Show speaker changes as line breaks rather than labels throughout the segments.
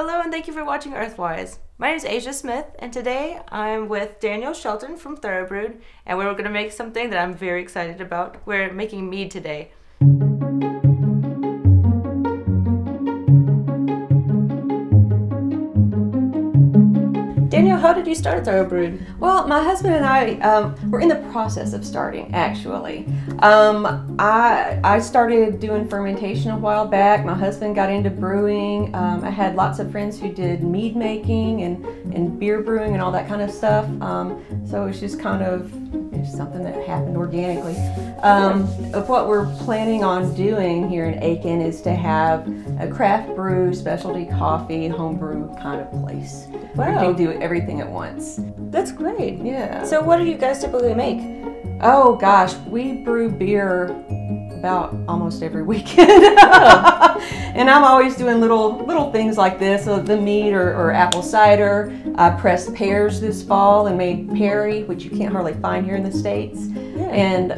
Hello and thank you for watching EarthWise. My name is Asia Smith and today I'm with Danielle Shelton from Thoroughbrewed and we're going to make something that I'm very excited about. We're making mead today. Danielle, how did you start Thoroughbrewed?
Well, my husband and I were in the process of starting, actually. I started doing fermentation a while back. My husband got into brewing. I had lots of friends who did mead making and beer brewing and all that kind of stuff. So it was just kind of something that happened organically. What we're planning on doing here in Aiken is to have a craft brew, specialty coffee, homebrew kind of place.
Wow.
We can do everything at once.
That's great.
Yeah.
So what do you guys typically make?
Oh gosh, we brew beer about almost every weekend. And I'm always doing little things like this, so the mead or apple cider. I pressed pears this fall and made perry, which you can't hardly find here in the States.
Yeah.
And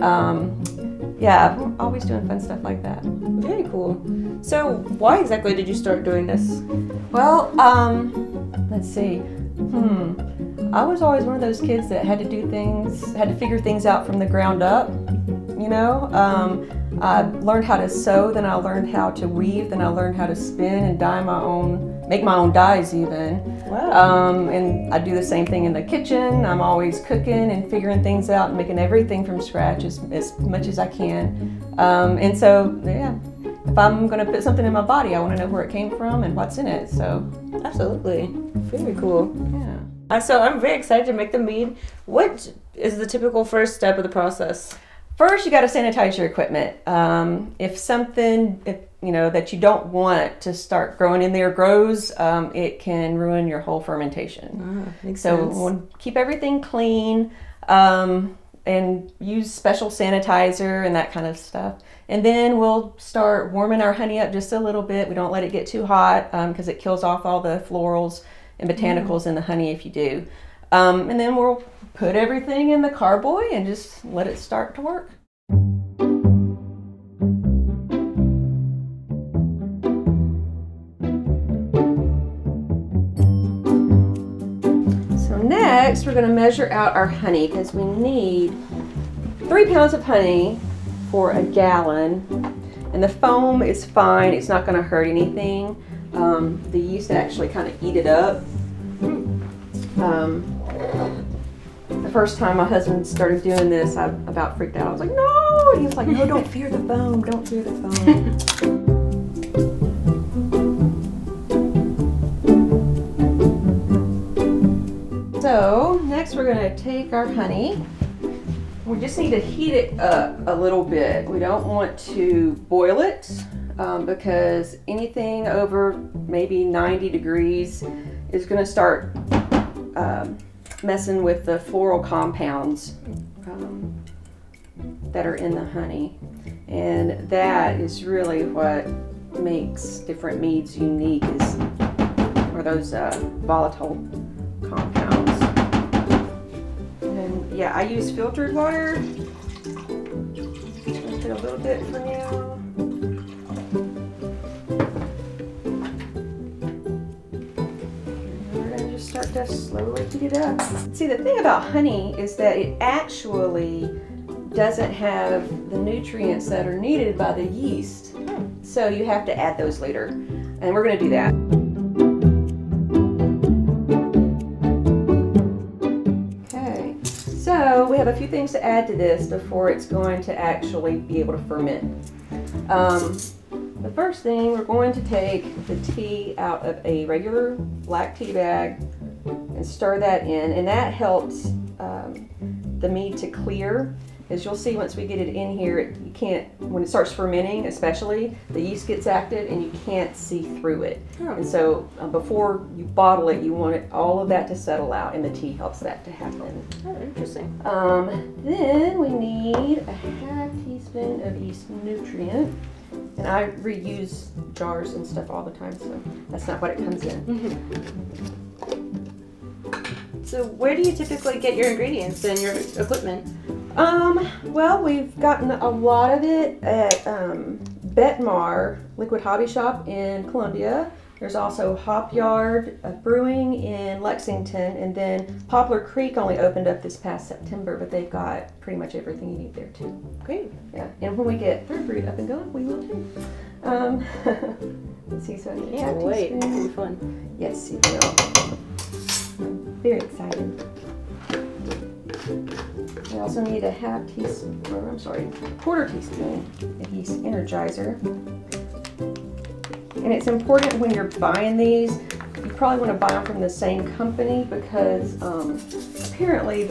yeah, I'm always doing fun stuff like that.
Very cool. So why exactly did you start doing this?
Well, let's see. I was always one of those kids that had to figure things out from the ground up, you know. I learned how to sew, then I learned how to weave, then I learned how to spin and make my own dyes even.
Wow.
And I do the same thing in the kitchen. I'm always cooking and figuring things out and making everything from scratch as much as I can. And so, yeah, if I'm going to put something in my body, I want to know where it came from and what's in it. So,
Absolutely. Very cool.
yeah.
So I'm very excited to make the mead. What is the typical first step of the process?
First, you got to sanitize your equipment. If something, that you don't want to start growing in there grows, it can ruin your whole fermentation.
Makes
So
sense.
we'll keep everything clean and use special sanitizer and that kind of stuff. And then we'll start warming our honey up just a little bit. We don't let it get too hot because it kills off all the florals and botanicals in the honey if you do. And then we'll put everything in the carboy and just let it start to work. So next we're going to measure out our honey because we need 3 pounds of honey for a gallon. And the foam is fine, it's not going to hurt anything. The yeast actually kind of eat it up. The first time my husband started doing this, I about freaked out. I was like, no! And he was like, no, don't fear the foam, don't fear the foam. So, next we're going to take our honey. We just need to heat it up a little bit. We don't want to boil it because anything over maybe 90 degrees is going to start messing with the floral compounds that are in the honey. And that is really what makes different meads unique are those volatile compounds. And yeah, I use filtered water. I'll put a little bit for now. Start to slowly heat it up. See, the thing about honey is that it actually doesn't have the nutrients that are needed by the yeast. So you have to add those later. And we're going to do that. Okay, so we have a few things to add to this before it's going to actually be able to ferment. The first thing, we're going to take the tea out of a regular black tea bag and stir that in, and that helps the mead to clear. As you'll see once we get it in here, you can't, when it starts fermenting especially, the yeast gets active and you can't see through it. And so before you bottle it, you want all of that to settle out, and the tea helps that to happen.
Oh, interesting.
Then we need a half teaspoon of yeast nutrient. And I reuse jars and stuff all the time, so that's not what it comes in.
So where do you typically get your ingredients and your equipment?
Well, we've gotten a lot of it at Betmar Liquid Hobby Shop in Columbia. There's also Hop Yard Brewing in Lexington, and then Poplar Creek only opened up this past September, but they've got pretty much everything you need there too.
Great.
Yeah, and when we get Thoroughbrewed up and going, we will too. Let's see, so I need
Yeah, wait, it's gonna be fun.
Yes, it will. I'm very excited. I also need a quarter teaspoon of yeast energizer. And it's important when you're buying these, you probably want to buy them from the same company because apparently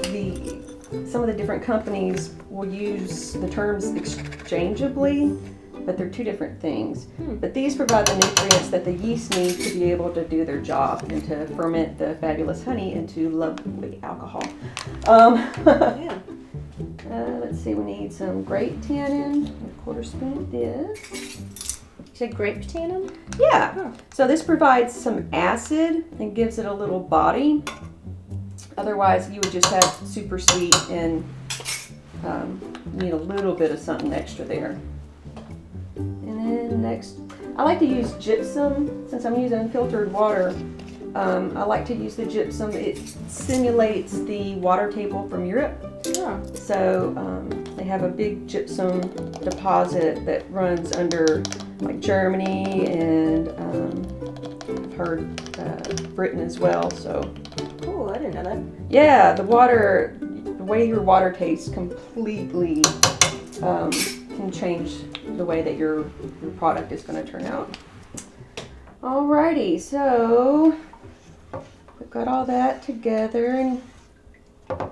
some of the different companies will use the terms exchangeably, but they're two different things. But these provide the nutrients that the yeast need to be able to do their job and to ferment the fabulous honey into lovely alcohol.
Yeah.
Let's see, we need some grape tannin, a quarter spoon of this.
You said grape tannin?
Yeah.
Huh.
So this provides some acid and gives it a little body. Otherwise, you would just have super sweet and need a little bit of something extra there. And then next, I like to use gypsum. Since I'm using filtered water, I like to use the gypsum. It simulates the water table from Europe.
Yeah.
So they have a big gypsum deposit that runs under like Germany, and I've heard Britain as well. So
Cool, I didn't know that.
yeah, the way your water tastes completely can change the way that your product is going to turn out. Alrighty, so we've got all that together and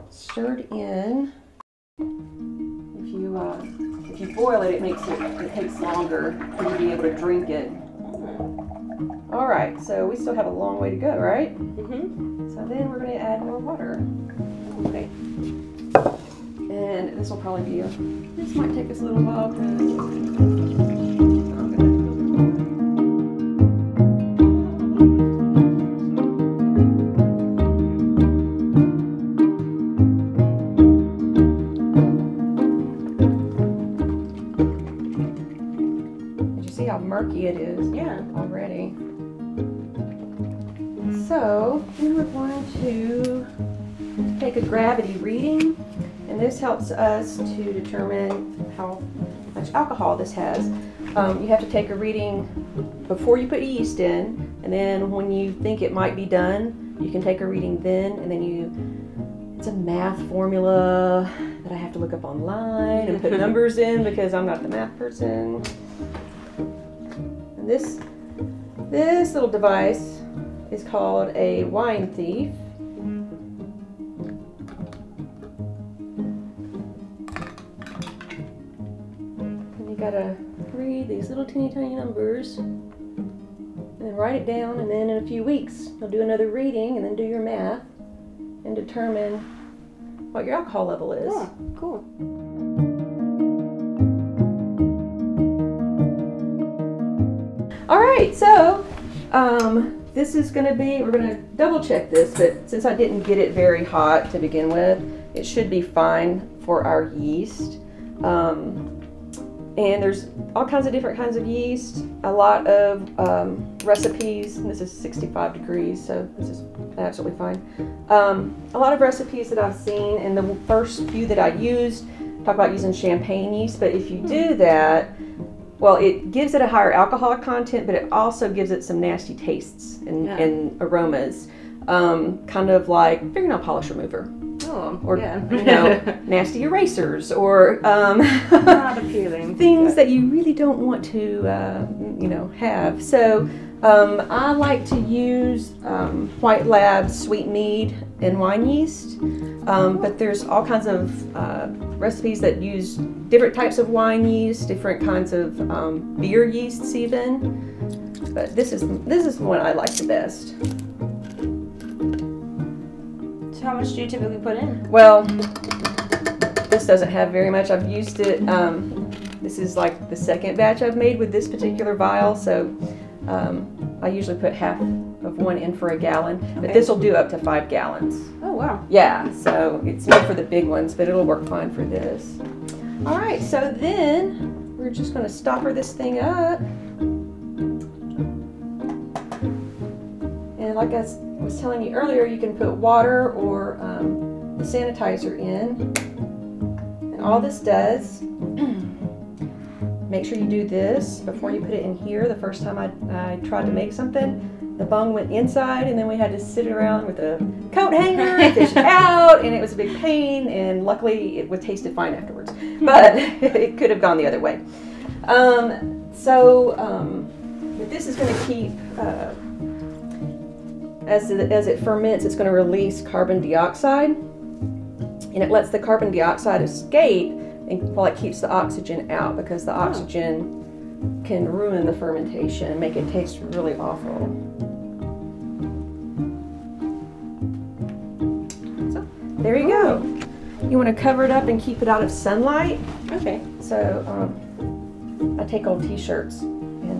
stirred in. If you boil it, it takes longer for you to be able to drink it. Alright, so we still have a long way to go, right?
Mm-hmm.
So then we're going to add more water. Okay. And this will probably be this might take us a little while how murky it is.
Yeah.
Already. So then we're going to take a gravity reading, and this helps us to determine how much alcohol this has. You have to take a reading before you put yeast in, and then when you think it might be done, you can take a reading then, and then it's a math formula that I have to look up online and put numbers in because I'm not the math person. This little device is called a wine thief. And you gotta read these little teeny tiny numbers and then write it down, and then in a few weeks you'll do another reading and then do your math and determine what your alcohol level is.
Yeah, cool.
All right, so this is going to be, we're going to double check this, but since I didn't get it very hot to begin with, it should be fine for our yeast. And there's all kinds of different kinds of yeast, a lot of recipes, and this is 65 degrees, so this is absolutely fine. A lot of recipes that I've seen, and the first few that I used, talk about using champagne yeast, but if you do that, well, it gives it a higher alcohol content, but it also gives it some nasty tastes and aromas, kind of like fingernail polish remover.
Oh,
or
yeah.
Nasty erasers, or
not appealing.
things that you really don't want to, have. So I like to use White Lab sweet mead and wine yeast, but there's all kinds of recipes that use different types of wine yeast, different kinds of beer yeasts even. But this is the one I like the best.
So how much do you typically put in?
Well, this doesn't have very much. I've used it. This is like the second batch I've made with this particular vial, so I usually put half of one in for a gallon, but this will do up to 5 gallons.
Oh, wow.
Yeah, so it's made for the big ones, but it'll work fine for this. All right, so then we're just going to stopper this thing up. like I was telling you earlier, you can put water or the sanitizer in. And all this does, make sure you do this before you put it in here. The first time I tried to make something, the bung went inside, and then we had to sit around with a coat hanger and fish it out, and it was a big pain, and luckily it tasted fine afterwards. But it could have gone the other way. But this is going to keep, as it ferments, it's going to release carbon dioxide, and it lets the carbon dioxide escape while it keeps the oxygen out, because the oxygen can ruin the fermentation and make it taste really awful. So there you go. You want to cover it up and keep it out of sunlight.
Okay.
So I take old t-shirts and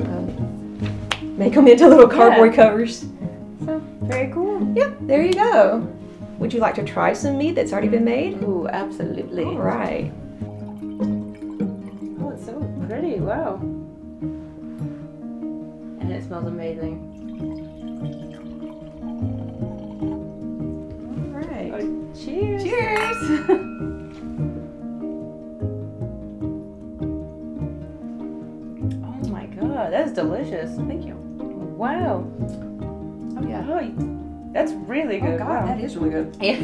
make them into little cardboard covers. So
Very cool.
yep, there you go. Would you like to try some mead that's already been made?
Ooh, absolutely.
All right.
Oh, it's so pretty. Wow. And it smells amazing.
All right.
Oh, cheers.
Cheers.
Oh my god, that's delicious.
Thank you.
Wow.
Oh yeah.
Oh, that's really good.
Oh God,
Wow.
that is really good.
Yeah.